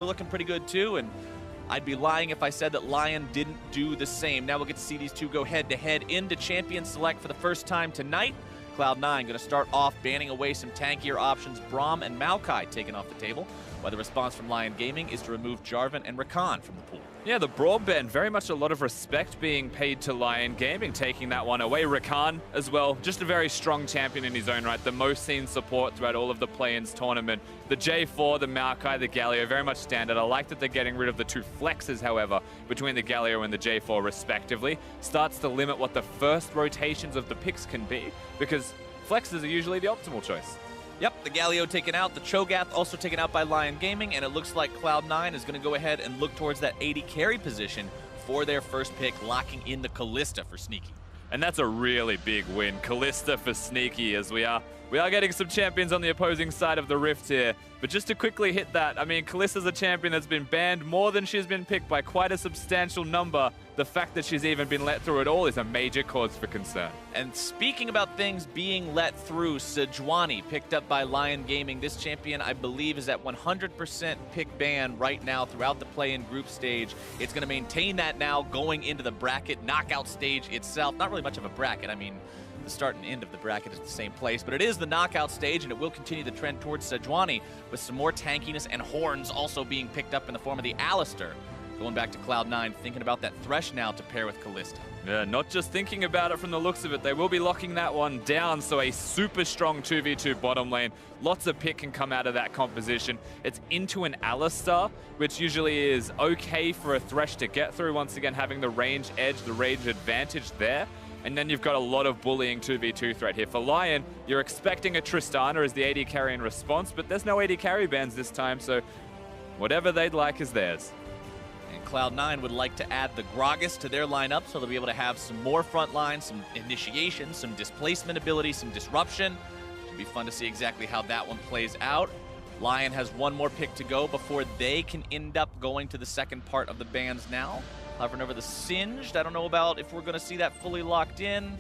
looking pretty good too, and I'd be lying if I said that Lyon didn't do the same. Now we'll get to see these two go head-to-head into Champion Select for the first time tonight. Cloud9 going to start off banning away some tankier options. Braum and Maokai taken off the table, while the response from Lyon Gaming is to remove Jarvan and Rakan from the pool. Yeah, the broadband, very much a lot of respect being paid to Lyon Gaming, taking that one away. Rakan as well, just a very strong champion in his own right, the most seen support throughout all of the play-ins tournament. The J4, the Maokai, the Galio, very much standard. I like that they're getting rid of the two flexes, however, between the Galio and the J4 respectively. Starts to limit what the first rotations of the picks can be, because flexes are usually the optimal choice. Yep, the Galio taken out, the Cho'Gath also taken out by Lyon Gaming, and it looks like Cloud9 is going to go ahead and look towards that AD carry position for their first pick, locking in the Kalista for Sneaky. And that's a really big win. Kalista for Sneaky, as we are getting some champions on the opposing side of the rift here. But just to quickly hit that, I mean, Kalista's a champion that's been banned more than she's been picked by quite a substantial number. The fact that she's even been let through at all is a major cause for concern. And speaking about things being let through, Sejuani picked up by Lyon Gaming. This champion, I believe, is at 100% pick ban right now throughout the play-in group stage. It's going to maintain that now going into the bracket knockout stage itself. Not really much of a bracket. I mean, the start and end of the bracket is the same place, but it is the knockout stage, and it will continue the trend towards Sejuani with some more tankiness and horns also being picked up in the form of the Alistair. Going back to Cloud9, thinking about that Thresh now to pair with Kalista. Yeah, not just thinking about it from the looks of it. They will be locking that one down, so a super strong 2v2 bottom lane. Lots of pick can come out of that composition. It's into an Alistair, which usually is okay for a Thresh to get through. Once again, having the range edge, the range advantage there. And then you've got a lot of bullying 2v2 threat here. For Lyon, you're expecting a Tristana as the AD carry in response, but there's no AD carry bans this time, so whatever they'd like is theirs. And Cloud9 would like to add the Gragas to their lineup so they'll be able to have some more front line, some initiation, some displacement ability, some disruption. Should be fun to see exactly how that one plays out. Lyon has one more pick to go before they can end up going to the second part of the bans now. Hovering over the Singed. I don't know about if we're going to see that fully locked in.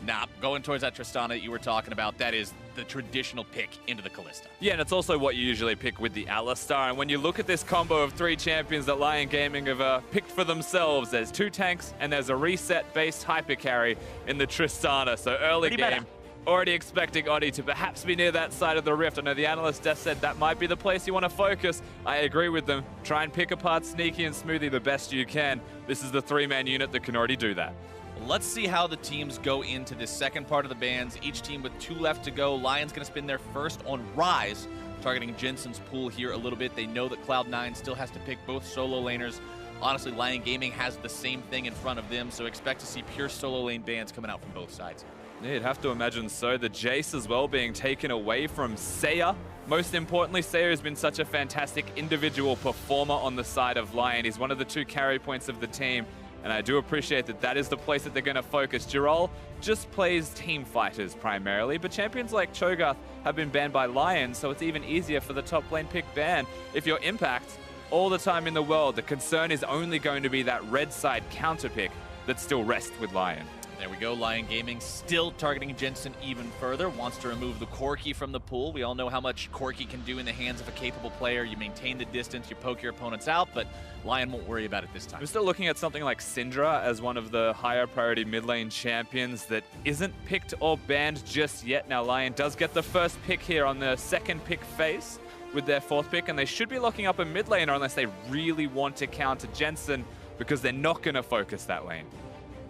Nah, going towards that Tristana that you were talking about. That is the traditional pick into the Kalista. Yeah, and it's also what you usually pick with the Alistair. And when you look at this combo of three champions that Lyon Gaming have picked for themselves, there's two tanks and there's a reset-based hyper carry in the Tristana. So early Pretty game, better. already expecting Oddie to perhaps be near that side of the rift. I know the analyst Death said that might be the place you want to focus. I agree with them. Try and pick apart Sneaky and Smoothie the best you can. This is the three-man unit that can already do that. Let's see how the teams go into this second part of the bans. Each team with two left to go. Lion's going to spin their first on Rise, targeting Jensen's pool here a little bit. They know that Cloud9 still has to pick both solo laners. Honestly, Lyon Gaming has the same thing in front of them, so expect to see pure solo lane bans coming out from both sides. Yeah, you'd have to imagine so. The Jace as well being taken away from Seiya. Most importantly, Seiya has been such a fantastic individual performer on the side of Lyon. He's one of the two carry points of the team, and I do appreciate that that is the place that they're going to focus. Jirol just plays team fighters primarily, but champions like Cho'Gath have been banned by Lyon, so it's even easier for the top lane pick ban. If you're Impact, all the time in the world, the concern is only going to be that red side counter pick that still rests with Lyon. There we go, Lyon Gaming still targeting Jensen even further, wants to remove the Corki from the pool. We all know how much Corki can do in the hands of a capable player. You maintain the distance, you poke your opponents out, but Lyon won't worry about it this time. We're still looking at something like Syndra as one of the higher priority mid lane champions that isn't picked or banned just yet. Now Lyon does get the first pick here on the second pick phase with their fourth pick, and they should be locking up a mid laner unless they really want to counter Jensen, because they're not going to focus that lane.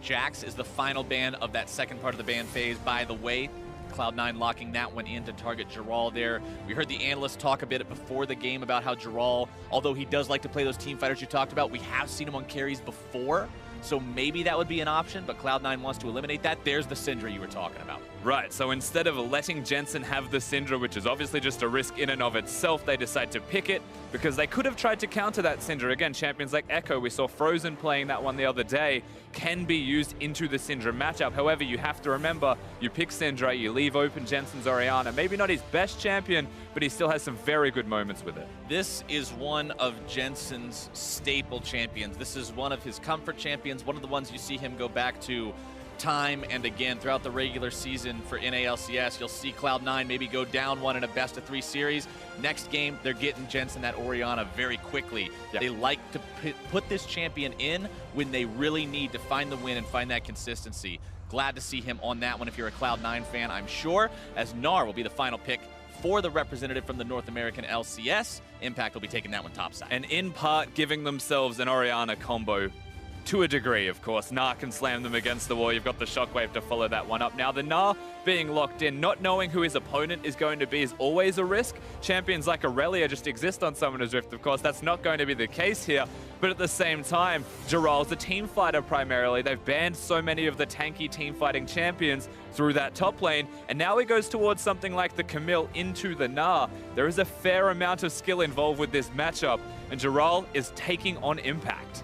Jax is the final ban of that second part of the ban phase, by the way. Cloud9 locking that one in to target Jirol there. We heard the analysts talk a bit before the game about how Jirol, although he does like to play those team fighters you talked about, we have seen him on carries before, so maybe that would be an option, but Cloud9 wants to eliminate that. There's the Syndra you were talking about. Right, so instead of letting Jensen have the Syndra, which is obviously just a risk in and of itself, they decide to pick it because they could have tried to counter that Syndra. Again, champions like Echo, we saw Frozen playing that one the other day, can be used into the Syndra matchup. However, you have to remember, you pick Syndra, you leave open Jensen's Oceania. Maybe not his best champion, but he still has some very good moments with it. This is one of Jensen's staple champions. This is one of his comfort champions, one of the ones you see him go back to time and again throughout the regular season for NALCS. You'll see Cloud9 maybe go down one in a best-of-3 series. Next game, they're getting Jensen that Oceania very quickly. Yep. They like to put this champion in when they really need to find the win and find that consistency. Glad to see him on that one if you're a Cloud9 fan, I'm sure, as Gnar will be the final pick for the representative from the North American LCS. Impact will be taking that one topside. And in part, giving themselves an Oceania combo to a degree, of course. Gnar can slam them against the wall. You've got the Shockwave to follow that one up. Now, the Gnar being locked in, not knowing who his opponent is going to be is always a risk. Champions like Aurelia just exist on Summoner's Rift, of course. That's not going to be the case here. But at the same time, Jiral's a team fighter primarily. They've banned so many of the tanky team fighting champions through that top lane. And now he goes towards something like the Camille into the Gnar. There is a fair amount of skill involved with this matchup. And Jiral is taking on Impact.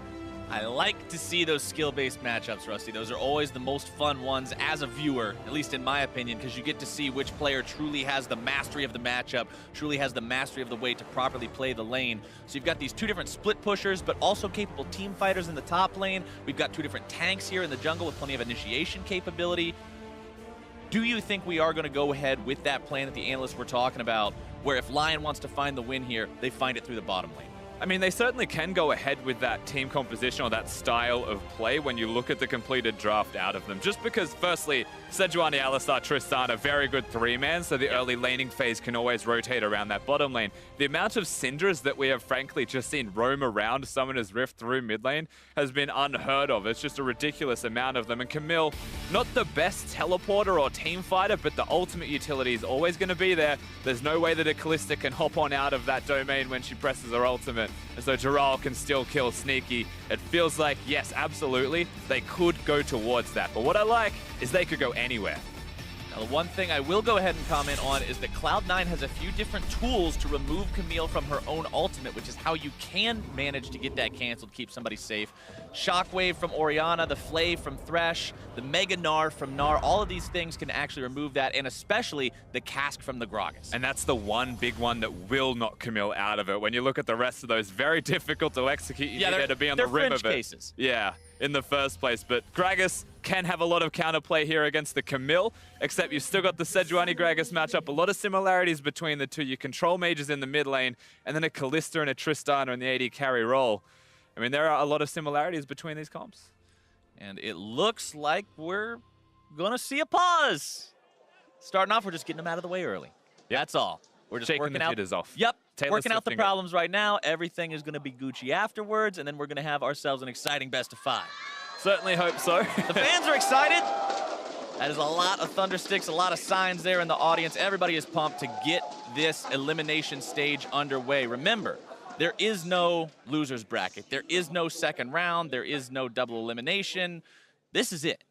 I like to see those skill-based matchups, Rusty. Those are always the most fun ones as a viewer, at least in my opinion, because you get to see which player truly has the mastery of the matchup, truly has the mastery of the way to properly play the lane. So you've got these two different split pushers, but also capable team fighters in the top lane. We've got two different tanks here in the jungle with plenty of initiation capability. Do you think we are going to go ahead with that plan that the analysts were talking about, where if Lyon wants to find the win here, they find it through the bottom lane? I mean, they certainly can go ahead with that team composition or that style of play when you look at the completed draft out of them. Just because, firstly, Sejuani, Alistar, Tristan are very good three-man, so the early laning phase can always rotate around that bottom lane. The amount of Syndras that we have, frankly, just seen roam around Summoner's Rift through mid lane has been unheard of. It's just a ridiculous amount of them. And Camille, not the best teleporter or team fighter, but the ultimate utility is always going to be there. There's no way that a Kalista can hop on out of that domain when she presses her ultimate. And so Jiral can still kill Sneaky. It feels like, yes, absolutely, they could go towards that. But what I like is they could go anywhere. Now, the one thing I will go ahead and comment on is that Cloud9 has a few different tools to remove Camille from her own ultimate, which is how you can manage to get that canceled, keep somebody safe. Shockwave from Oceania, the Flay from Thresh, the Mega Gnar from Gnar, all of these things can actually remove that, and especially the Cask from the Gragas. And that's the one big one that will knock Camille out of it. When you look at the rest of those, very difficult to execute. You need to be on the rim of it. Cases. Yeah, in the first place. But Gragas can have a lot of counterplay here against the Camille, except you've still got the Sejuani Gragas matchup. A lot of similarities between the two. You control mages in the mid lane, and then a Kalista and a Tristana in the AD carry role. I mean, there are a lot of similarities between these comps. And it looks like we're going to see a pause. Starting off, we're just getting them out of the way early. Yep. That's all. We're just shaking working the out. jitters off. Yep. Taylor working out the Swift problems right now. Everything is going to be Gucci afterwards, and then we're going to have ourselves an exciting best of 5. Certainly hope so. The fans are excited. That is a lot of thundersticks, a lot of signs there in the audience. Everybody is pumped to get this elimination stage underway. Remember, there is no loser's bracket. There is no second round. There is no double elimination. This is it.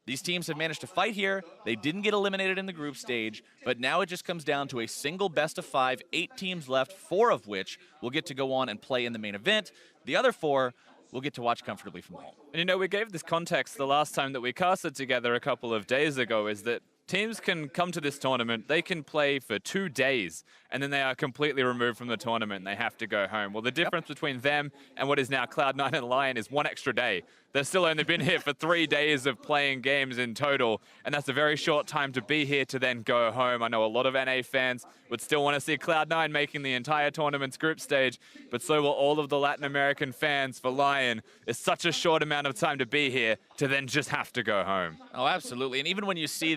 These teams have managed to fight here. They didn't get eliminated in the group stage, but now it just comes down to a single best of 5, 8 teams left, 4 of which will get to go on and play in the main event. The other 4 will get to watch comfortably from home. And you know, we gave this context the last time that we casted together a couple of days ago, is that teams can come to this tournament, they can play for 2 days, and then they are completely removed from the tournament and they have to go home. Well, the difference between them and what is now Cloud9 and Lyon is 1 extra day. They've still only been here for 3 days of playing games in total, and that's a very short time to be here to then go home. I know a lot of NA fans would still want to see Cloud9 making the entire tournament's group stage, but so will all of the Latin American fans for Lyon. It's such a short amount of time to be here to then just have to go home. Oh, absolutely. And even when you see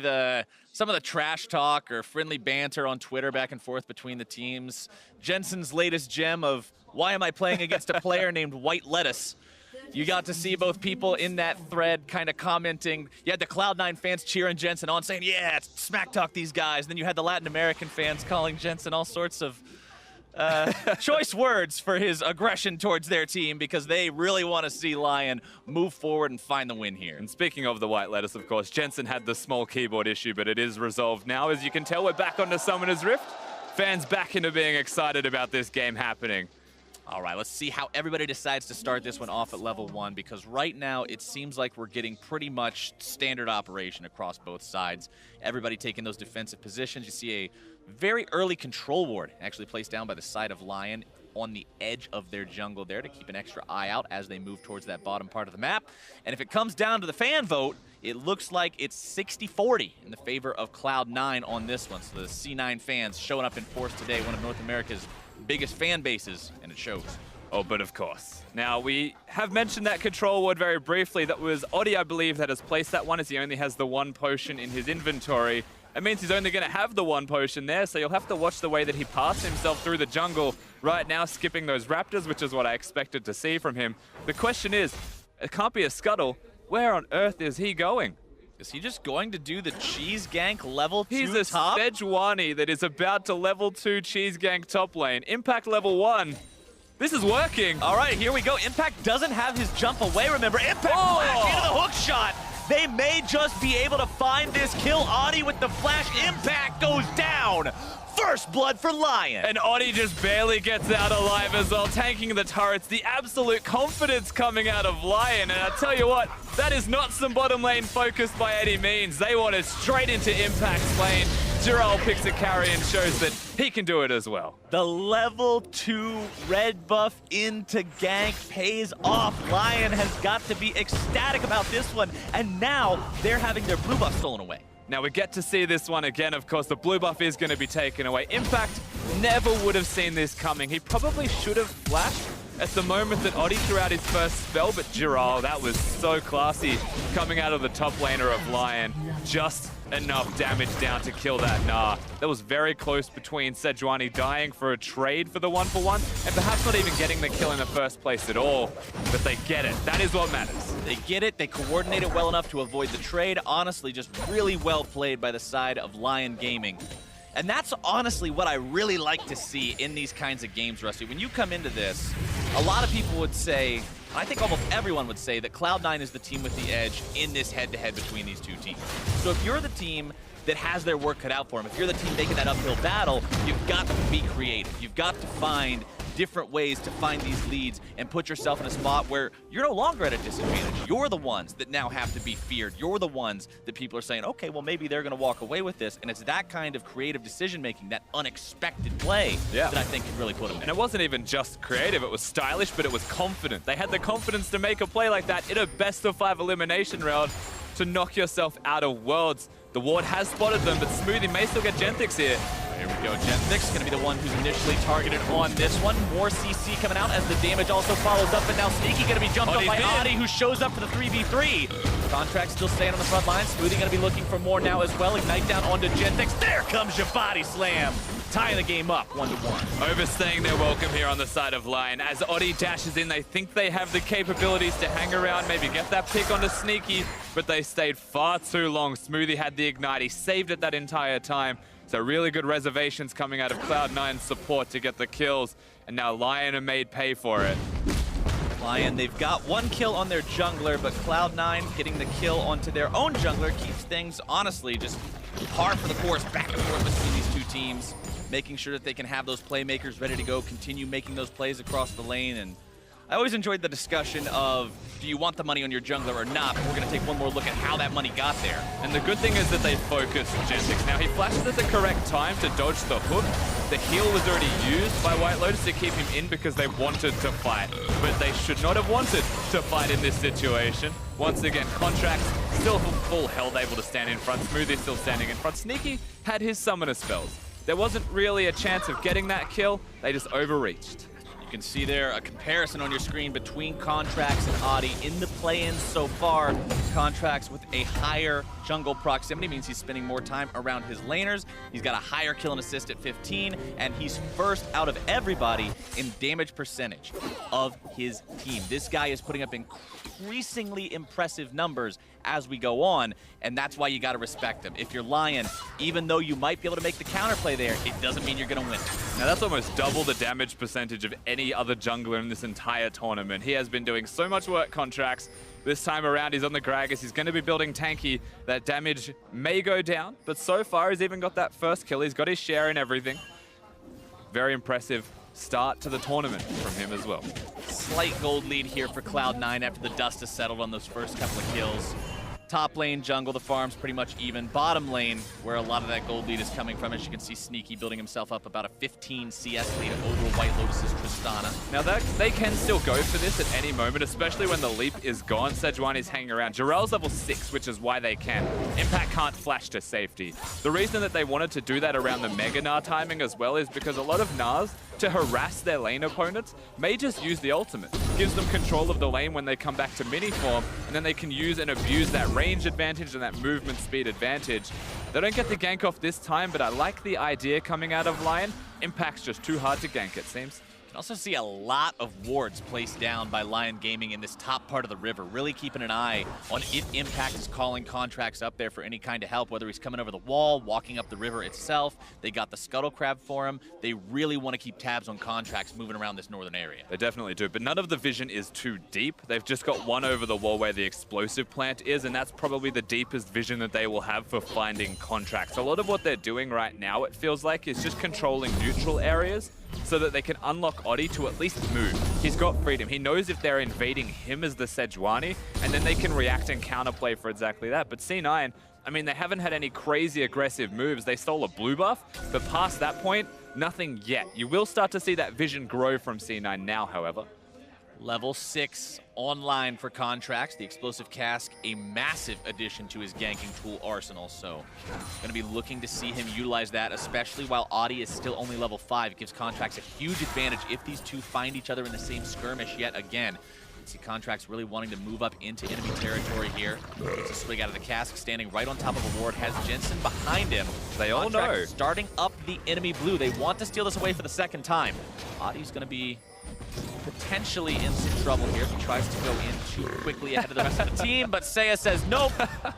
some of the trash talk or friendly banter on Twitter back and forth between the teams, Jensen's latest gem of, why am I playing against a player named White Lettuce? You got to see both people in that thread kind of commenting. You had the Cloud9 fans cheering Jensen on, saying, yeah, smack talk these guys. And then you had the Latin American fans calling Jensen all sorts of choice words for his aggression towards their team, because they really want to see Lyon move forward and find the win here. And speaking of the White Lettuce, of course, Jensen had the small keyboard issue, but it is resolved now. As you can tell, we're back onto Summoner's Rift. Fans back into being excited about this game happening. All right, let's see how everybody decides to start this one off at level 1, because right now it seems like we're getting pretty much standard operation across both sides. Everybody taking those defensive positions. You see a very early control ward actually placed down by the side of Lyon. on the edge of their jungle there to keep an extra eye out as they move towards that bottom part of the map. And if it comes down to the fan vote, it looks like it's 60-40 in the favor of Cloud9 on this one. So the C9 fans showing up in force today, one of North America's biggest fan bases, and it shows. Oh, but of course. Now, we have mentioned that control ward very briefly. That was Oddie, I believe, that has placed that one, as he only has the one potion in his inventory. It means he's only going to have the one potion there, so you'll have to watch the way that he passes himself through the jungle right now, skipping those raptors, which is what I expected to see from him. The question is, it can't be a scuttle. Where on earth is he going? Is he just going to do the cheese gank level 2 He's a top? Sejuani that is about to level 2 cheese gank top lane. Impact level 1. This is working. All right, here we go. Impact doesn't have his jump away, remember. Impact flash into the hook shot. They may just be able to find this kill. Audi with the flash. Impact goes down. First blood for Lyon. And Oddie just barely gets out alive as well, tanking the turrets. The absolute confidence coming out of Lyon. And I tell you what, that is not some bottom lane focus by any means. They want it straight into Impact's lane. Jirel picks a carry and shows that he can do it as well. The level 2 red buff into gank pays off. Lyon has got to be ecstatic about this one. And now they're having their blue buff stolen away. Now we get to see this one again, of course. The blue buff is going to be taken away. Impact never would have seen this coming. He probably should have flashed at the moment that Oddie threw out his first spell, but Jirel, that was so classy coming out of the top laner of Lyon. Just enough damage down to kill that Nah. That was very close between Sejuani dying for a trade for the 1-for-1 and perhaps not even getting the kill in the first place at all. But they get it. That is what matters. They get it. They coordinate it well enough to avoid the trade. Honestly, just really well played by the side of Lyon Gaming. And that's honestly what I really like to see in these kinds of games, Rusty. When you come into this, a lot of people would say, I think almost everyone would say, that Cloud9 is the team with the edge in this head-to-head between these two teams. So if you're the team that has their work cut out for them, if you're the team making that uphill battle, you've got to be creative. You've got to find different ways to find these leads and put yourself in a spot where you're no longer at a disadvantage. You're the ones that now have to be feared. You're the ones that people are saying, okay, well, maybe they're going to walk away with this. And it's that kind of creative decision-making, that unexpected play that I think can really put them in. And it wasn't even just creative. It was stylish, but it was confident. They had the confidence to make a play like that in a best-of-5 elimination round to knock yourself out of Worlds. The ward has spotted them, but Smoothie may still get Genthix here. Here we go. Genthix going to be the one who's initially targeted on this one. More CC coming out as the damage also follows up, and now Sneaky going to be jumped up by Adi, who shows up for the 3v3. Contract still staying on the front line. Smoothie going to be looking for more now as well. Ignite down onto Genthix. There comes your body slam. Tying the game up 1-1. Overstaying their welcome here on the side of Lyon. As Oddie dashes in, they think they have the capabilities to hang around, maybe get that pick onto Sneaky, but they stayed far too long. Smoothie had the ignite. He saved it that entire time. So really good reservations coming out of Cloud9's support to get the kills. And now Lyon are made pay for it. Lyon, they've got one kill on their jungler, but Cloud9 getting the kill onto their own jungler keeps things, honestly, just par for the course, back and forth between these two teams, making sure that they can have those playmakers ready to go, continue making those plays across the lane. And I always enjoyed the discussion of, do you want the money on your jungler or not? But we're going to take one more look at how that money got there. And the good thing is that they focused Genthix. Now, he flashes at the correct time to dodge the hook. The heal was already used by White Lotus to keep him in because they wanted to fight. But they should not have wanted to fight in this situation. Once again, Contracts still full health, able to stand in front. Smoothie still standing in front. Sneaky had his summoner spells. There wasn't really a chance of getting that kill. They just overreached. You can see there a comparison on your screen between Contracts and Adi in the play-in so far. Contracts with a higher jungle proximity means he's spending more time around his laners. He's got a higher kill and assist at 15, and he's first out of everybody in damage percentage of his team. This guy is putting up increasingly impressive numbers as we go on, and that's why you got to respect him. If you're Lyon, even though you might be able to make the counterplay there, it doesn't mean you're going to win. Now that's almost double the damage percentage of any other jungler in this entire tournament. He has been doing so much work, Contracts. This time around, he's on the Gragas. He's going to be building tanky. That damage may go down, but so far he's even got that first kill. He's got his share and everything. Very impressive start to the tournament from him as well. Slight gold lead here for Cloud9 after the dust has settled on those first couple of kills. Top lane, jungle, the farm's pretty much even. Bottom lane, where a lot of that gold lead is coming from, as you can see Sneaky building himself up about a 15 CS lead over White Lotus's Tristana. Now they can still go for this at any moment, especially when the leap is gone. Sejuani's hanging around. Jarell's level 6, which is why they can. Impact can't flash to safety. The reason that they wanted to do that around the Mega Gnar timing as well is because a lot of Gnars, to harass their lane opponents, may just use the ultimate. Gives them control of the lane when they come back to mini form, and then they can use and abuse that range advantage and that movement speed advantage. They don't get the gank off this time, but I like the idea coming out of Lyon. Impact's just too hard to gank, it seems. You can also see a lot of wards placed down by Lyon Gaming in this top part of the river, really keeping an eye on if Impact is calling contracts up there for any kind of help, whether he's coming over the wall, walking up the river itself. They got the Scuttle Crab for him. They really want to keep tabs on contracts moving around this northern area. They definitely do, but none of the vision is too deep. They've just got one over the wall where the explosive plant is, and that's probably the deepest vision that they will have for finding contracts. A lot of what they're doing right now, it feels like, is just controlling neutral areas so that they can unlock Oddie to at least move. He's got freedom. He knows if they're invading him as the Sejuani, and then they can react and counterplay for exactly that. But C9, I mean, they haven't had any crazy aggressive moves. They stole a blue buff, but past that point, nothing yet. You will start to see that vision grow from C9 now, however. Level 6 online for contracts. The Explosive Cask, a massive addition to his ganking tool arsenal. So going to be looking to see him utilize that, especially while Oddie is still only level 5. It gives contracts a huge advantage if these two find each other in the same skirmish yet again. See contracts really wanting to move up into enemy territory here. Gets a swig out of the cask, standing right on top of a ward, has Jensen behind him. They all know. Starting up the enemy blue. They want to steal this away for the second time. Oddie's going to be potentially in some trouble here if he tries to go in too quickly ahead of the rest of the team, but Seiya says, nope,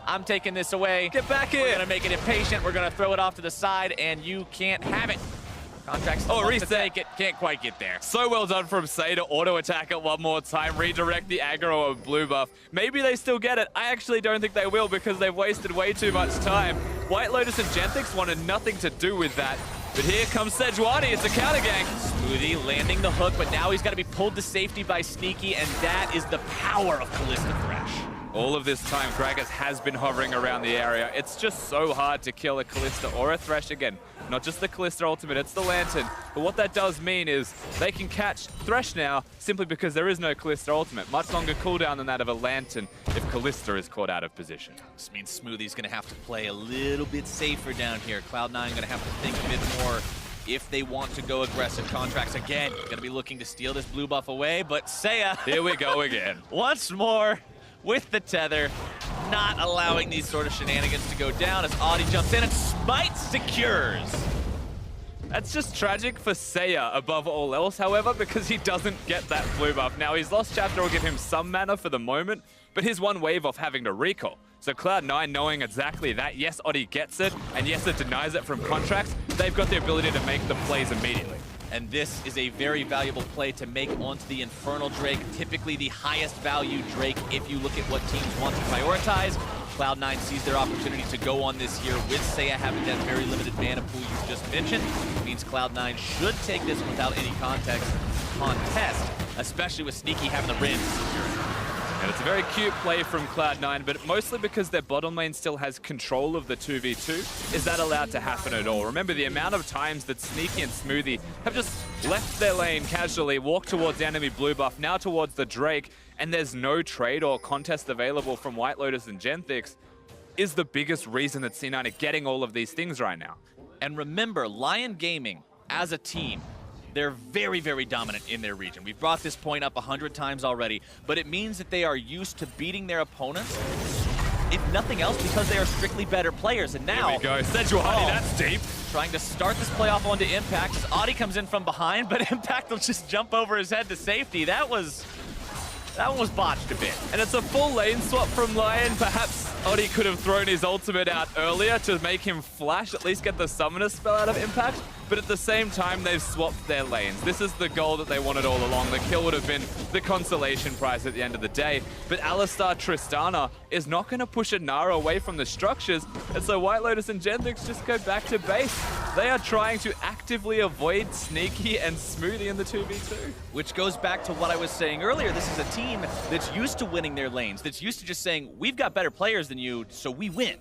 I'm taking this away. Get back in. We're gonna make it impatient, we're gonna throw it off to the side, and you can't have it. Contracts to take it, can't quite get there. So well done from Seiya to auto-attack it one more time, redirect the aggro of blue buff. Maybe they still get it. I actually don't think they will because they've wasted way too much time. White Lotus and Genthix wanted nothing to do with that. But here comes Sejuani, it's a counter gank. Smoothie landing the hook, but now he's got to be pulled to safety by Sneaky, and that is the power of Callista Thresh. All of this time, Gragas has been hovering around the area. It's just so hard to kill a Callista or a Thresh again. Not just the Callista ultimate, it's the Lantern. But what that does mean is they can catch Thresh now simply because there is no Callista ultimate. Much longer cooldown than that of a Lantern if Callista is caught out of position. This means Smoothie's going to have to play a little bit safer down here. Cloud9 going to have to think a bit more if they want to go aggressive. Contracts again. Going to be looking to steal this blue buff away, but Seiya. Here we go again. Once more with the tether, not allowing these sort of shenanigans to go down as Oddie jumps in and Smite secures. That's just tragic for Seiya above all else, however, because he doesn't get that blue buff. Now, his Lost Chapter will give him some mana for the moment, but he's one wave off having to recall. So Cloud9 knowing exactly that, yes, Oddie gets it, and yes, it denies it from contracts, they've got the ability to make the plays immediately. And this is a very valuable play to make onto the Infernal Drake, typically the highest value Drake if you look at what teams want to prioritize. Cloud9 sees their opportunity to go on this here with Seiya having that very limited mana pool you just mentioned. It means Cloud9 should take this without any contest, especially with Sneaky having the Rin. And it's a very cute play from Cloud9, but mostly because their bottom lane still has control of the 2v2. Is that allowed to happen at all? Remember the amount of times that Sneaky and Smoothie have just left their lane casually, walked towards the enemy blue buff, now towards the Drake, and there's no trade or contest available from White Lotus and Genthix, is the biggest reason that C9 are getting all of these things right now. And remember, Lyon Gaming, as a team, they're very, very dominant in their region. We've brought this point up 100 times already, but it means that they are used to beating their opponents, if nothing else, because they are strictly better players. And now, here we go, Sejuani, that's deep. Trying to start this playoff onto Impact. Oddie comes in from behind, but Impact will just jump over his head to safety. That one was botched a bit. And it's a full lane swap from Lyon. Perhaps Oddie could have thrown his ultimate out earlier to make him flash, at least get the summoner spell out of Impact. But at the same time, they've swapped their lanes. This is the goal that they wanted all along. The kill would have been the consolation prize at the end of the day. But Alistar Tristana is not going to push a Nara away from the structures. And so White Lotus and Genthix just go back to base. They are trying to actively avoid Sneaky and Smoothie in the 2v2. Which goes back to what I was saying earlier. This is a team that's used to winning their lanes, that's used to just saying, we've got better players than you, so we win.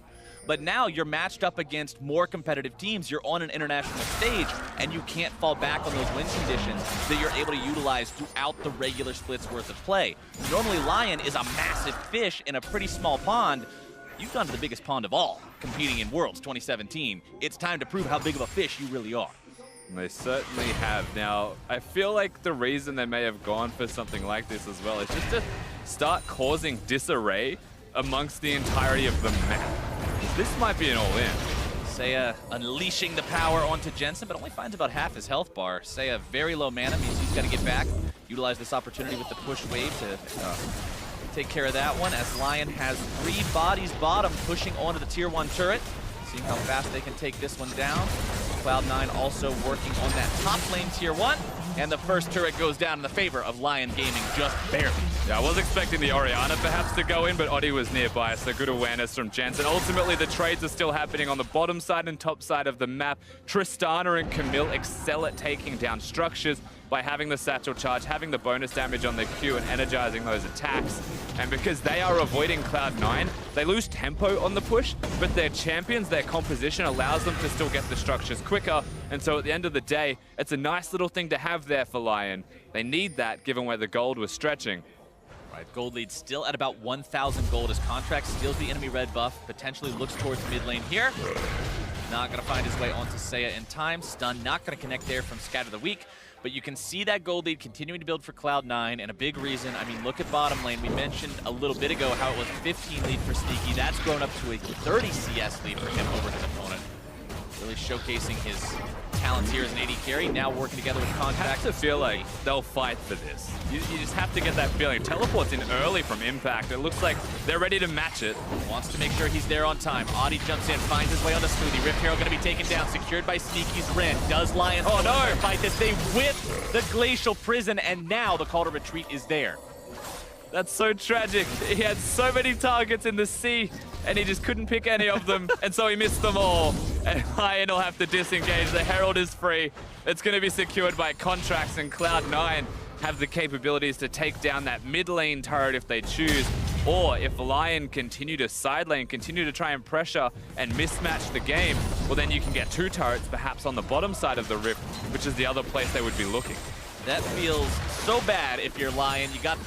But now you're matched up against more competitive teams. You're on an international stage, and you can't fall back on those win conditions that you're able to utilize throughout the regular split's worth of play. Normally, Lyon is a massive fish in a pretty small pond. You've gone to the biggest pond of all, competing in Worlds 2017. It's time to prove how big of a fish you really are. They certainly have. Now, I feel like the reason they may have gone for something like this as well is just to start causing disarray amongst the entirety of the map. This might be an all-in. Seiya unleashing the power onto Jensen, but only finds about half his health bar. Seiya very low mana, means he's got to get back. Utilize this opportunity with the push wave to take care of that one, as Lyon has 3 bodies bottom pushing onto the tier 1 turret. Seeing how fast they can take this one down. Cloud9 also working on that top lane tier 1. And the first turret goes down in the favor of Lyon Gaming, just barely. Yeah, I was expecting the Orianna perhaps to go in, but Oddie was nearby, so good awareness from Jensen. Ultimately, the trades are still happening on the bottom side and top side of the map. Tristana and Camille excel at taking down structures by having the satchel charge, having the bonus damage on the Q and energizing those attacks. And because they are avoiding Cloud9, they lose tempo on the push, but their champions, their composition allows them to still get the structures quicker. And so at the end of the day, it's a nice little thing to have there for Lyon. They need that given where the gold was stretching. Right, gold lead still at about 1,000 gold as Contract steals the enemy red buff, potentially looks towards mid lane here. Not gonna find his way onto Seiya in time. Stun not gonna connect there from Scatter the Weak. But you can see that gold lead continuing to build for Cloud9, and a big reason, I mean, look at bottom lane. We mentioned a little bit ago how it was 15 lead for Sneaky. That's grown up to a 30 CS lead for him over his opponent. Really showcasing his talents here as an AD carry, now working together with Contract. I have to feel like they'll fight for this. You just have to get that feeling. Teleport's in early from Impact. It looks like they're ready to match it. Wants to make sure he's there on time. Audi jumps in, finds his way on the Smoothie. Rift Herald going to be taken down, secured by Sneaky's Ren. Does Lyon fight this? They whip the Glacial Prison, and now the call to retreat is there. That's so tragic. He had so many targets in the sea, and he just couldn't pick any of them, and so he missed them all. And Lyon will have to disengage. The Herald is free. It's going to be secured by Contracts, and Cloud9 have the capabilities to take down that mid lane turret if they choose. Or if Lyon continue to side lane, continue to try and pressure and mismatch the game, well then you can get 2 turrets perhaps on the bottom side of the Rift, which is the other place they would be looking. That feels so bad if you're Lyon. You got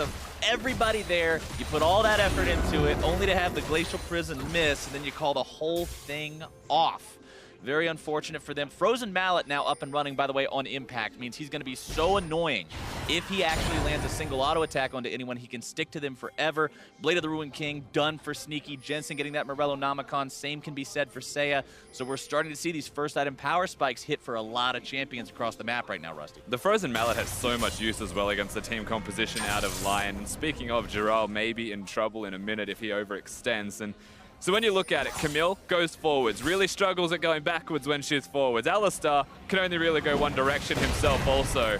everybody there, you put all that effort into it, only to have the Glacial Prison miss, and then you call the whole thing off. Very unfortunate for them. Frozen Mallet now up and running, by the way, on Impact. Means he's going to be so annoying. If he actually lands a single auto attack onto anyone, he can stick to them forever. Blade of the Ruined King, done for Sneaky. Jensen getting that Morello Namicon. Same can be said for Seiya. So we're starting to see these first item power spikes hit for a lot of champions across the map right now, Rusty. The Frozen Mallet has so much use as well against the team composition out of Lyon. And speaking of, Giral may be in trouble in a minute if he overextends. And so when you look at it, Camille goes forwards, really struggles at going backwards when she's forwards. Alistar can only really go one direction himself also.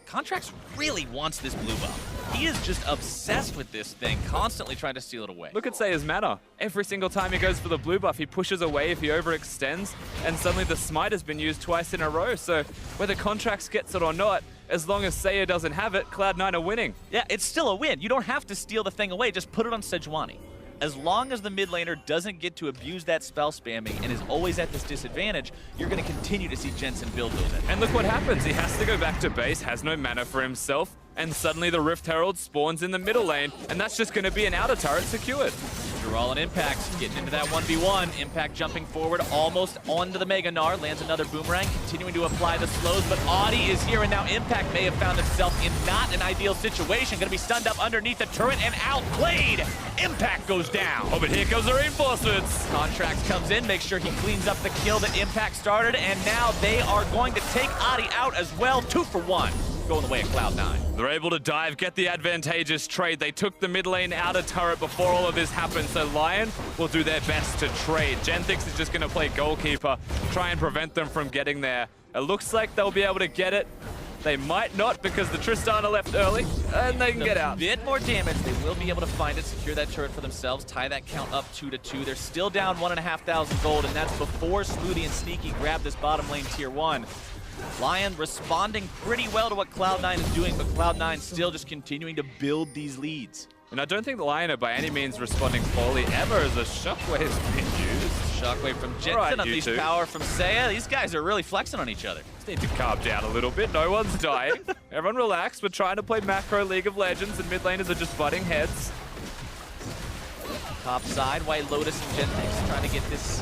Contracts really wants this blue buff. He is just obsessed with this thing, constantly trying to steal it away. Look at Seiya's mana. Every single time he goes for the blue buff, he pushes away if he overextends, and suddenly the smite has been used twice in a row. So whether Contracts gets it or not, as long as Seiya doesn't have it, Cloud9 are winning. Yeah, it's still a win. You don't have to steal the thing away, just put it on Sejuani. As long as the mid laner doesn't get to abuse that spell spamming and is always at this disadvantage, you're going to continue to see Jensen build those. And look what happens. He has to go back to base, has no mana for himself, and suddenly the Rift Herald spawns in the middle lane, and that's just going to be an outer turret secured. Giral and Impact getting into that 1v1. Impact jumping forward almost onto the Mega Gnar. Lands another boomerang, continuing to apply the slows, but Audi is here, and now Impact may have found himself in not an ideal situation. Going to be stunned up underneath the turret and outplayed. Impact goes down. Oh, but here comes the reinforcements. Contracts comes in, makes sure he cleans up the kill that Impact started, and now they are going to take Audi out as well. 2 for 1. Going the way of Cloud9. They're able to dive, get the advantageous trade. They took the mid lane outer turret before all of this happened, so Lyon will do their best to trade. Genthix is just going to play goalkeeper, try and prevent them from getting there. It looks like they'll be able to get it. They might not because the Tristana left early, and they can get out. A bit more damage. They will be able to find it, secure that turret for themselves, tie that count up 2-2. They're still down 1,500 gold, and that's before Smoothie and Sneaky grab this bottom lane tier 1. Lyon responding pretty well to what Cloud9 is doing, but Cloud9 still just continuing to build these leads. And I don't think the Lyon are by any means responding poorly ever as a shockwave's been used. Shockwave from Jensen, unleashed power from Seiya. These guys are really flexing on each other. Just need to calm down a little bit. No one's dying. Everyone relax. We're trying to play macro League of Legends, and mid laners are just butting heads. Top side, White Lotus and Gentex trying to get this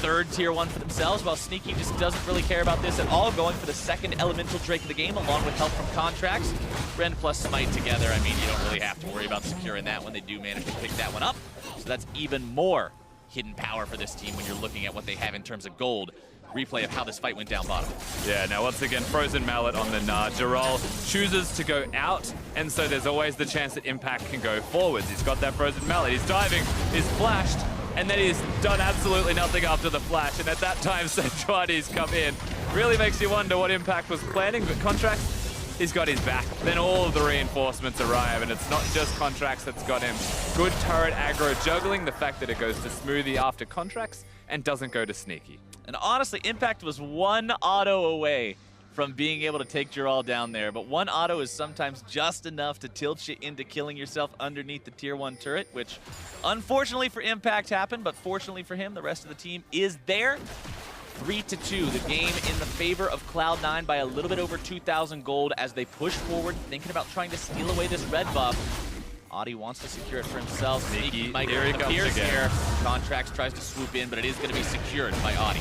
third tier 1 for themselves, while Sneaky just doesn't really care about this at all, going for the second elemental Drake of the game, along with help from Contracts. Ren plus Smite together, I mean, you don't really have to worry about securing that when they do manage to pick that one up. So that's even more hidden power for this team when you're looking at what they have in terms of gold. Replay of how this fight went down bottom. Yeah, now once again, Frozen Mallet on the Nard. Jarrell chooses to go out, and so there's always the chance that Impact can go forwards. He's got that Frozen Mallet, he's diving, he's flashed, and then he's done absolutely nothing after the flash, and at that time, Sejuani's come in. Really makes you wonder what Impact was planning, but Contracts, he's got his back. Then all of the reinforcements arrive, and it's not just Contracts that's got him. Good turret aggro juggling, the fact that it goes to Smoothie after Contracts, and doesn't go to Sneaky. And honestly, Impact was one auto away from being able to take Jarrell down there, but one auto is sometimes just enough to tilt you into killing yourself underneath the tier 1 turret, which unfortunately for Impact happened, but fortunately for him, the rest of the team is there. 3-2, the game in the favor of Cloud9 by a little bit over 2,000 gold as they push forward, thinking about trying to steal away this red buff. Audi wants to secure it for himself. Sneaky might get the Pierce here. Contracts tries to swoop in, but it is going to be secured by Audi.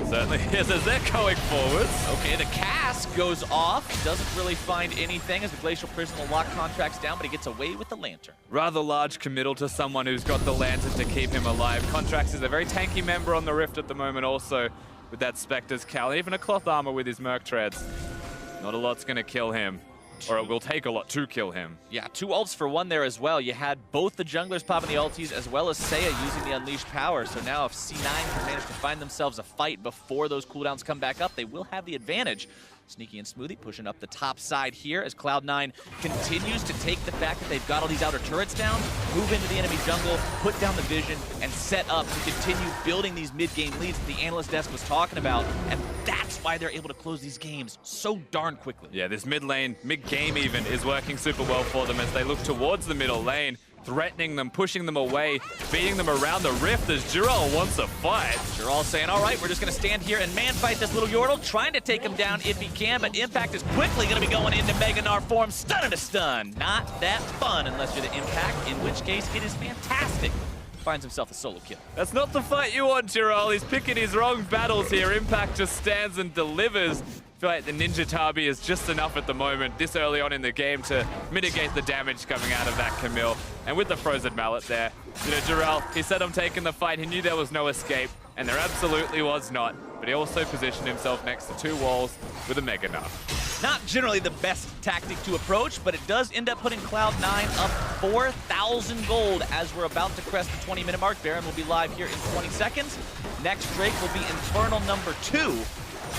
Certainly is as they're going forwards. Okay, the cast goes off. Doesn't really find anything as the Glacial Prison will lock Contracts down, but he gets away with the Lantern. Rather large committal to someone who's got the Lantern to keep him alive. Contracts is a very tanky member on the Rift at the moment also with that Spectre's Cal, even a cloth armor with his Merc Treads. Not a lot's going to kill him. Or it will take a lot to kill him. Yeah, 2 ults for 1 there as well. You had both the junglers popping the ultis as well as Seiya using the unleashed power. So now if C9 can manage to find themselves a fight before those cooldowns come back up, they will have the advantage. Sneaky and Smoothie pushing up the top side here as Cloud9 continues to take the fact that they've got all these outer turrets down, move into the enemy jungle, put down the vision, and set up to continue building these mid-game leads that the analyst desk was talking about. And that's why they're able to close these games so darn quickly. Yeah, this mid lane, mid-game even, is working super well for them as they look towards the middle lane, threatening them, pushing them away, beating them around the rift as Jarrell wants a fight. Jarrell saying, all right, we're just going to stand here and man-fight this little Yordle, trying to take him down if he can, but Impact is quickly going to be going into Mega Gnar form, stun to stun. Not that fun unless you're the Impact, in which case it is fantastic. Finds himself a solo kill. That's not the fight you want, Jarrell. He's picking his wrong battles here. Impact just stands and delivers. I feel like the Ninja Tabi is just enough at the moment, this early on in the game, to mitigate the damage coming out of that Camille. And with the Frozen Mallet there, you know, Jarrell, he said I'm taking the fight. He knew there was no escape, and there absolutely was not. But he also positioned himself next to 2 walls with a Mega Gnar. Not generally the best tactic to approach, but it does end up putting Cloud9 up 4,000 gold as we're about to crest the 20-minute mark. Baron will be live here in 20 seconds. Next Drake will be Infernal number 2.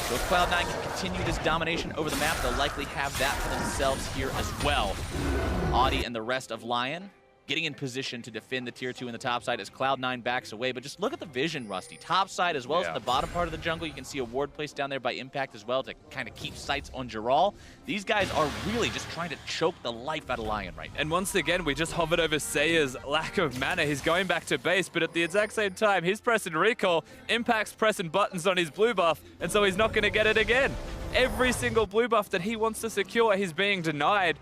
So if Cloud9 can continue this domination over the map, they'll likely have that for themselves here as well. Audi and the rest of Lyon getting in position to defend the tier 2 in the top side as Cloud9 backs away. But just look at the vision, Rusty. Top side as well as the bottom part of the jungle. You can see a ward placed down there by Impact as well to kind of keep sights on Jarrell. These guys are really just trying to choke the life out of Lyon right now. And once again, we just hovered over Seiya's lack of mana. He's going back to base, but at the exact same time, he's pressing recall. Impact's pressing buttons on his blue buff, and so he's not going to get it again. Every single blue buff that he wants to secure, he's being denied.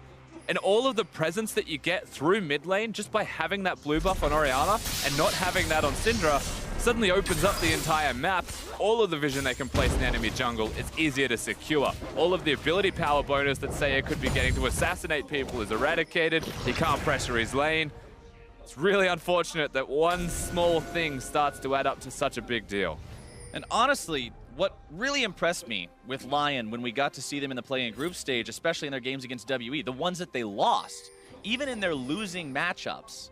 And all of the presence that you get through mid lane just by having that blue buff on Orianna and not having that on Syndra suddenly opens up the entire map. All of the vision they can place in the enemy jungle, it's easier to secure. All of the ability power bonus that Seiya could be getting to assassinate people is eradicated. He can't pressure his lane. It's really unfortunate that one small thing starts to add up to such a big deal. And honestly, what really impressed me with Lyon when we got to see them in the play-in group stage, especially in their games against WE, the ones that they lost, even in their losing matchups,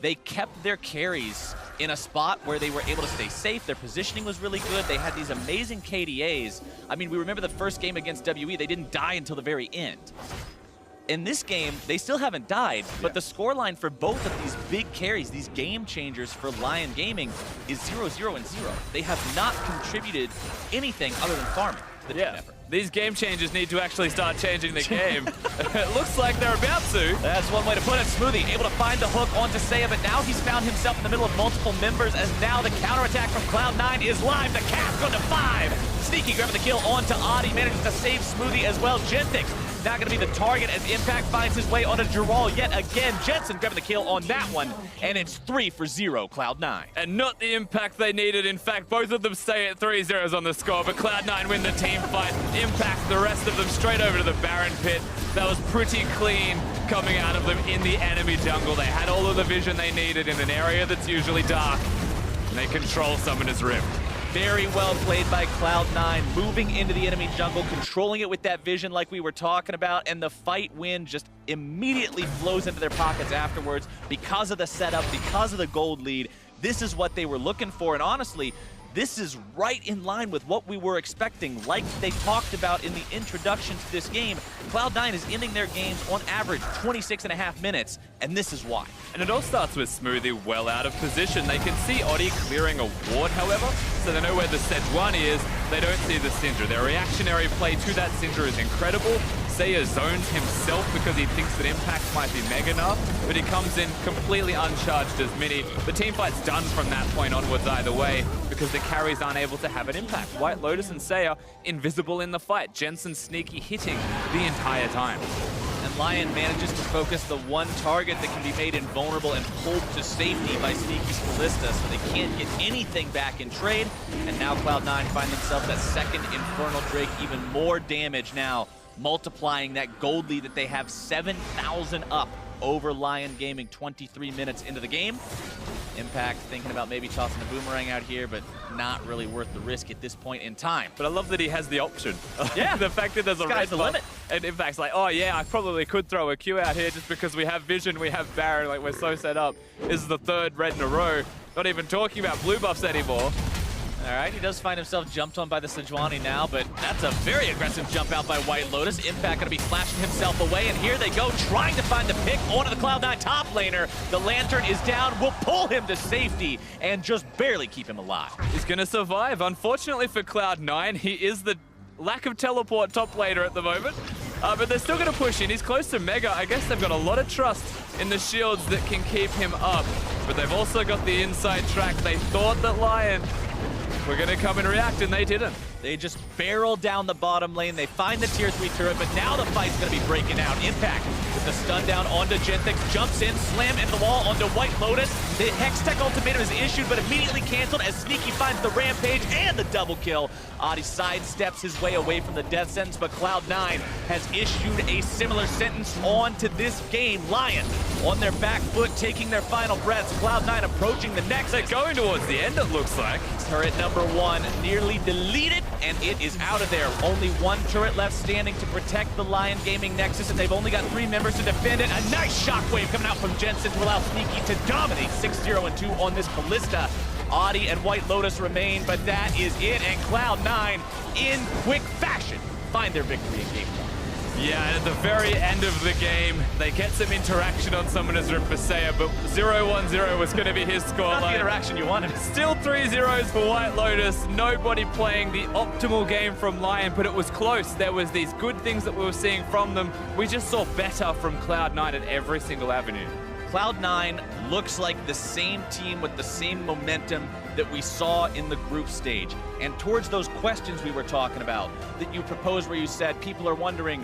they kept their carries in a spot where they were able to stay safe. Their positioning was really good. They had these amazing KDAs. I mean, we remember the first game against WE, they didn't die until the very end. In this game, they still haven't died, but the scoreline for both of these big carries, these game changers for Lyon Gaming, is 0-0 and 0. They have not contributed anything other than farming to the team effort. These game changers need to actually start changing the game. It looks like they're about to. That's one way to put it. Smoothie able to find the hook onto Seiya, but now he's found himself in the middle of multiple members as now the counterattack from Cloud9 is live. The cast on to 5. Sneaky grabbing the kill onto Adi, manages to save Smoothie as well. Gentix not going to be the target as Impact finds his way onto Giral yet again. Jensen grabbing the kill on that one, and it's 3-0 Cloud9. And not the impact they needed. In fact, both of them stay at 3-0s on the score, but Cloud9 win the team fight. Impact the rest of them straight over to the Baron pit. That was pretty clean coming out of them in the enemy jungle. They had all of the vision they needed in an area that's usually dark, and they control Summoner's Rift. Very well played by Cloud9, moving into the enemy jungle, controlling it with that vision like we were talking about, and the fight win just immediately flows into their pockets afterwards because of the setup, because of the gold lead. This is what they were looking for, and honestly, this is right in line with what we were expecting. Like they talked about in the introduction to this game, Cloud9 is ending their games on average 26.5 minutes, and this is why. And it all starts with Smoothie well out of position. They can see Odi clearing a ward, however, so they know where the Sejuani is. They don't see the Syndra. Their reactionary play to that Syndra is incredible. Seiya zones himself because he thinks that Impact might be Mega, but he comes in completely uncharged as Mini. The teamfight's done from that point onwards either way because the carries aren't able to have an impact. White Lotus and Seiya invisible in the fight. Jensen sneaky hitting the entire time. And Lyon manages to focus the one target that can be made invulnerable and pulled to safety by Sneaky's Ballista, so they can't get anything back in trade. And now Cloud9 find themselves that second Infernal Drake, even more damage now, multiplying that gold lead that they have 7,000 up over Lyon Gaming 23 minutes into the game. Impact thinking about maybe tossing a boomerang out here, but not really worth the risk at this point in time. But I love that he has the option. Yeah. The fact that there's a red the limit. And Impact's like, oh yeah, I probably could throw a Q out here just because we have vision, we have Baron, like we're so set up. This is the third red in a row. Not even talking about blue buffs anymore. All right, he does find himself jumped on by the Sejuani now, but that's a very aggressive jump out by White Lotus. Impact going to be flashing himself away, and here they go, trying to find the pick onto the Cloud9 top laner. The Lantern is down, will pull him to safety, and just barely keep him alive. He's going to survive. Unfortunately for Cloud9, he is the lack of teleport top laner at the moment. But they're still going to push in. He's close to Mega. I guess they've got a lot of trust in the shields that can keep him up. But they've also got the inside track. They thought that Lyon were going to come and react, and they didn't. They just barrel down the bottom lane. They find the tier 3 turret, but now the fight's going to be breaking out. Impact with the stun down onto Gentix, jumps in, slam into the wall onto White Lotus. The Hextech ultimatum is issued, but immediately canceled as Sneaky finds the rampage and the double kill. Adi sidesteps his way away from the death sentence, but Cloud9 has issued a similar sentence on to this game. Lyon on their back foot, taking their final breaths. Cloud9 approaching the next. They're going towards the end, it looks like. Turret number 1 nearly deleted, and it is out of there. Only one turret left standing to protect the Lyon Gaming Nexus, and they've only got 3 members to defend it. A nice shockwave coming out from Jensen to allow Sneaky to dominate 6-0 and 2 on this Ballista. Adi and White Lotus remain, but that is it, and Cloud9 in quick fashion find their victory in game 1. Yeah, and at the very end of the game, they get some interaction on Summoner's Rift for Seiya, but 0-1-0 was going to be his scoreline. Not the interaction you wanted. Still 3-0s for White Lotus. Nobody playing the optimal game from Lyon, but it was close. There was these good things that we were seeing from them. We just saw better from Cloud9 at every single avenue. Cloud9 looks like the same team with the same momentum that we saw in the group stage. And towards those questions we were talking about that you proposed where you said people are wondering,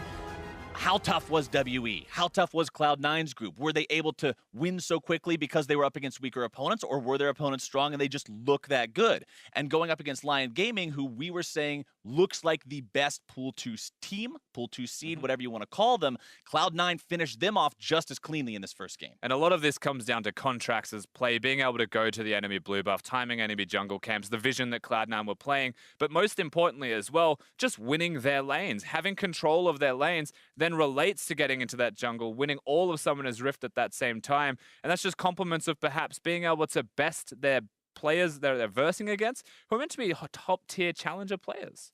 how tough was WE? How tough was Cloud9's group? Were they able to win so quickly because they were up against weaker opponents, or were their opponents strong and they just look that good? And going up against Lyon Gaming, who we were saying looks like the best Pool 2 team, Pool 2 seed, whatever you want to call them. Cloud9 finished them off just as cleanly in this first game. And a lot of this comes down to Contrax's play, being able to go to the enemy blue buff, timing enemy jungle camps, the vision that Cloud9 were playing, but most importantly as well, just winning their lanes. Having control of their lanes then relates to getting into that jungle, winning all of Summoner's Rift at that same time. And that's just compliments of perhaps being able to best their players that they're versing against, who are meant to be top-tier challenger players.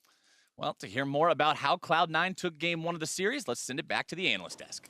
Well, to hear more about how Cloud9 took game 1 of the series, let's send it back to the analyst desk.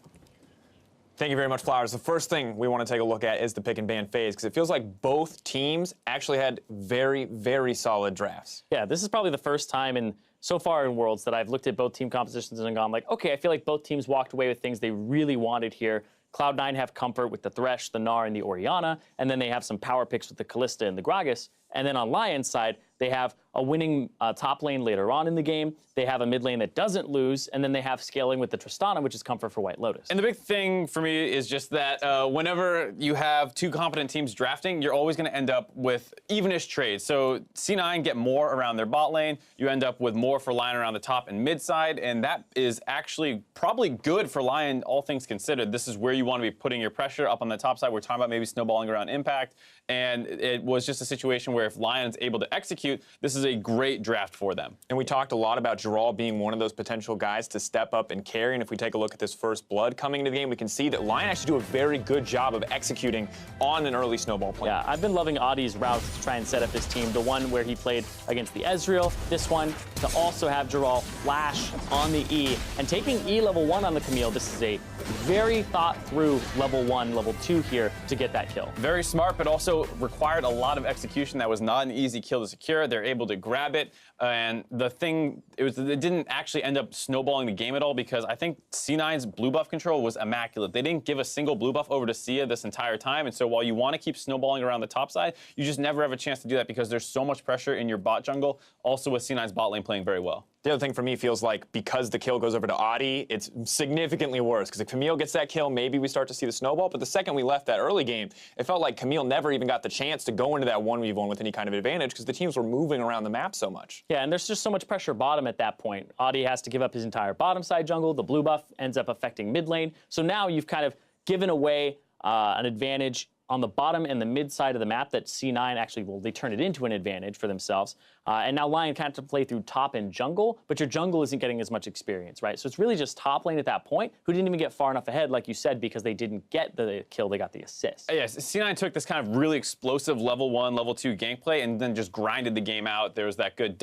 Thank you very much, Flowers. The first thing we want to take a look at is the pick and ban phase, because it feels like both teams actually had very, very solid drafts. Yeah, this is probably the first time so far in Worlds that I've looked at both team compositions and gone like, okay, I feel like both teams walked away with things they really wanted here. Cloud9 have comfort with the Thresh, the Gnar, and the Orianna, and then they have some power picks with the Kalista and the Gragas. And then on Lion's side, they have a winning top lane later on in the game. They have a mid lane that doesn't lose, and then they have scaling with the Tristana, which is comfort for White Lotus. And the big thing for me is just that whenever you have two competent teams drafting, you're always going to end up with evenish trades. So C9 get more around their bot lane. You end up with more for Lion around the top and mid side, and that is actually probably good for Lion, all things considered. This is where you want to be putting your pressure up on the top side. We're talking about maybe snowballing around impact, and it was just a situation where if Lion's able to execute, this is a great draft for them. And we talked a lot about Geralt being one of those potential guys to step up and carry. And if we take a look at this first blood coming into the game, we can see that Lion actually do a very good job of executing on an early snowball play. Yeah, I've been loving Adi's routes to try and set up his team. The one where he played against the Ezreal, this one to also have Geralt flash on the E. And taking E level 1 on the Camille, this is a very thought through level 1, level 2 here to get that kill. Very smart, but also required a lot of execution. That was not an easy kill to secure. They're able to grab it, and the thing, it didn't actually end up snowballing the game at all, because I think C9's blue buff control was immaculate. They didn't give a single blue buff over to Sia this entire time, and so while you want to keep snowballing around the top side, you just never have a chance to do that because there's so much pressure in your bot jungle, also with C9's bot lane playing very well. The other thing for me feels like because the kill goes over to Adi, it's significantly worse. Because if Camille gets that kill, maybe we start to see the snowball. But the second we left that early game, it felt like Camille never even got the chance to go into that 1v1 with any kind of advantage because the teams were moving around the map so much. Yeah, and there's just so much pressure bottom at that point. Adi has to give up his entire bottom side jungle. The blue buff ends up affecting mid lane. So now you've kind of given away an advantage on the bottom and the mid side of the map that C9 actually, well, they turn it into an advantage for themselves. And now Lion kind of have to play through top and jungle, but your jungle isn't getting as much experience, right? So it's really just top lane at that point, who didn't even get far enough ahead, like you said, because they didn't get the kill, they got the assist. Yes, C9 took this kind of really explosive level 1, level 2 gameplay and then just grinded the game out. There was that good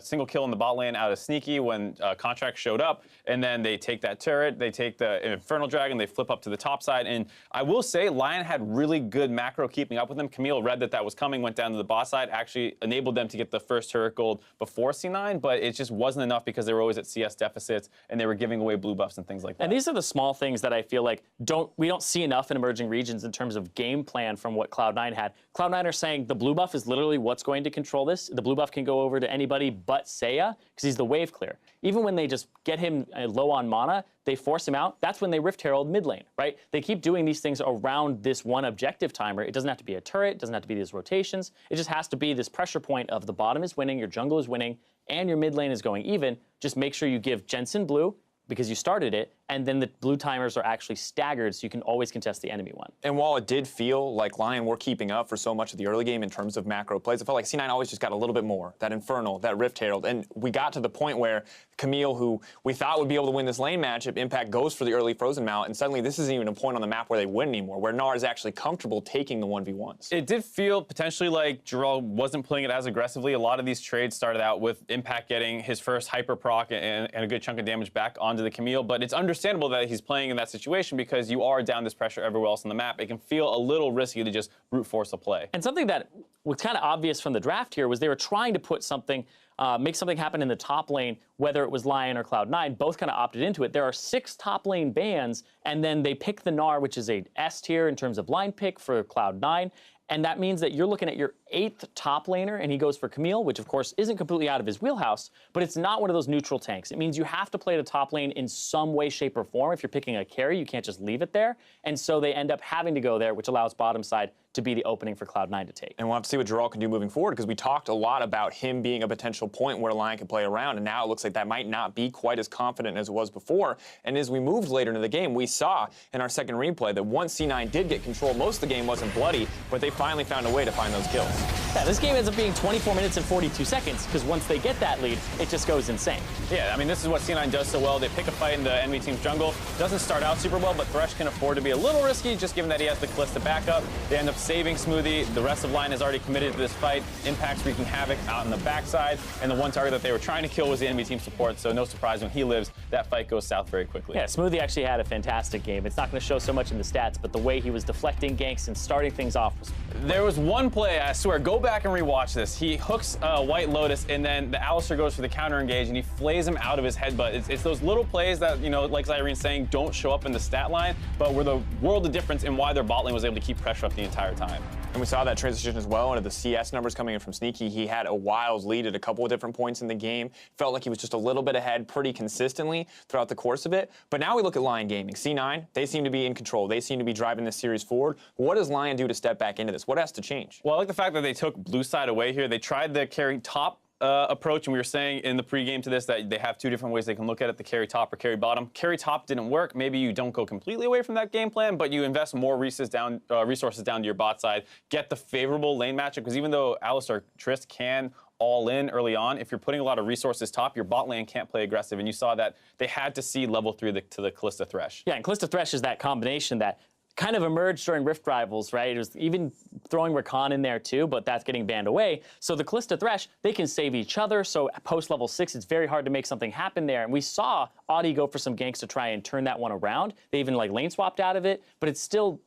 single kill in the bot lane out of Sneaky when Contract showed up, and then they take that turret, they take the Infernal Dragon, they flip up to the top side, and I will say Lion had really good macro keeping up with them. Camille read that was coming, went down to the bot side, actually enabled them to get the first turret gold before C9, but it just wasn't enough because they were always at CS deficits and they were giving away blue buffs and things like that. And these are the small things that I feel like we don't see enough in emerging regions in terms of game plan from what Cloud9 had. Cloud9 are saying the blue buff is literally what's going to control this. The blue buff can go over to anybody but Seiya because he's the wave clear. Even when they just get him low on mana, they force him out. That's when they Rift Herald mid lane, right? They keep doing these things around this one objective timer. It doesn't have to be a turret. It doesn't have to be these rotations. It just has to be this pressure point of the bottom is winning, your jungle is winning, and your mid lane is going even. Just make sure you give Jensen blue because you started it, and then the blue timers are actually staggered so you can always contest the enemy one. And while it did feel like Lion were keeping up for so much of the early game in terms of macro plays, it felt like C9 always just got a little bit more. That Infernal, that Rift Herald, and we got to the point where Camille, who we thought would be able to win this lane matchup, Impact goes for the early Frozen Mount, and suddenly this isn't even a point on the map where they win anymore, where Gnar is actually comfortable taking the 1v1s. It did feel potentially like Geralt wasn't playing it as aggressively. A lot of these trades started out with Impact getting his first hyper proc and a good chunk of damage back onto the Camille, but it's understandable that he's playing in that situation because you are down this pressure everywhere else on the map. It can feel a little risky to just brute force a play. And something that was kind of obvious from the draft here was they were trying to put something, make something happen in the top lane, whether it was Lion or Cloud9, both kind of opted into it. There are 6 top lane bans, and then they pick the Gnar, which is a S tier in terms of line pick for Cloud9. And that means that you're looking at your 8th top laner, and he goes for Camille, which of course isn't completely out of his wheelhouse, but it's not one of those neutral tanks. It means you have to play the top lane in some way, shape, or form. If you're picking a carry, you can't just leave it there. And so they end up having to go there, which allows bottom side to be the opening for Cloud9 to take. And we'll have to see what Geralt can do moving forward, because we talked a lot about him being a potential point where Lyon can play around, and now it looks like that might not be quite as confident as it was before. And as we moved later into the game, we saw in our second replay that once C9 did get control, most of the game wasn't bloody, but they finally found a way to find those kills. Yeah, this game ends up being 24 minutes and 42 seconds, because once they get that lead, it just goes insane. Yeah, I mean, this is what C9 does so well. They pick a fight in the enemy team's jungle. Doesn't start out super well, but Thresh can afford to be a little risky, just given that he has the Kalista backup. They end up saving Smoothie. The rest of Lyon is already committed to this fight. Impact's wreaking havoc out on the backside, and the one target that they were trying to kill was the enemy team support, so no surprise when he lives, that fight goes south very quickly. Yeah, Smoothie actually had a fantastic game. It's not going to show so much in the stats, but the way he was deflecting ganks and starting things off was... There was one play, I swear, go back and rewatch this. He hooks White Lotus, and then the Alistar goes for the counter engage, and he flays him out of his headbutt. It's those little plays that, you know, like Zyrene's saying, don't show up in the stat line, but were the world of difference in why their bot lane was able to keep pressure up the entire time. And we saw that transition as well into the CS numbers coming in from Sneaky. He had a wild lead at a couple of different points in the game. Felt like he was just a little bit ahead pretty consistently throughout the course of it. But now we look at Lyon Gaming. C9, they seem to be in control. They seem to be driving this series forward. What does Lyon do to step back into this? What has to change? Well, I like the fact that they took blue side away here. They tried the carry top approach, and we were saying in the pregame to this that they have two different ways they can look at it, the carry top or carry bottom. Carry top didn't work. Maybe you don't go completely away from that game plan, but you invest more resources down to your bot side, get the favorable lane matchup, because even though Alistar Trist can all in early on, if you're putting a lot of resources top, your bot lane can't play aggressive, and you saw that they had to see level 3 to the Kalista Thresh. Yeah, and Kalista Thresh is that combination that kind of emerged during Rift Rivals, right? It was even throwing Rakan in there too, but that's getting banned away. So the Kalista Thresh, they can save each other. So post level 6, it's very hard to make something happen there. And we saw Audi go for some ganks to try and turn that one around. They even like lane swapped out of it, but it's still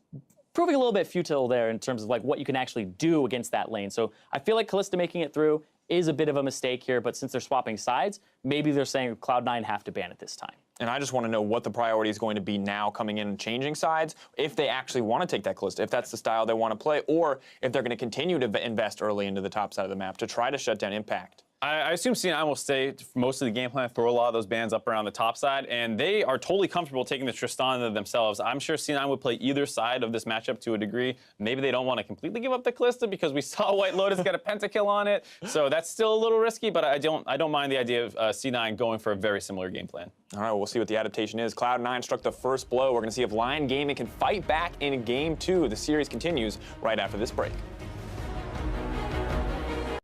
proving a little bit futile there in terms of like what you can actually do against that lane. So I feel like Kalista making it through is a bit of a mistake here, but since they're swapping sides, maybe they're saying Cloud9 have to ban it this time. And I just want to know what the priority is going to be now coming in and changing sides, if they actually want to take that Kalista, if that's the style they want to play, or if they're going to continue to invest early into the top side of the map to try to shut down Impact. I assume C9 will stay for most of the game plan, throw a lot of those bans up around the top side, and they are totally comfortable taking the Tristana themselves. I'm sure C9 would play either side of this matchup to a degree. Maybe they don't want to completely give up the Kalista because we saw White Lotus get a pentakill on it, so that's still a little risky, but I don't mind the idea of C9 going for a very similar game plan. All right, we'll see what the adaptation is. Cloud9 struck the first blow. We're going to see if Lyon Gaming can fight back in Game 2. The series continues right after this break.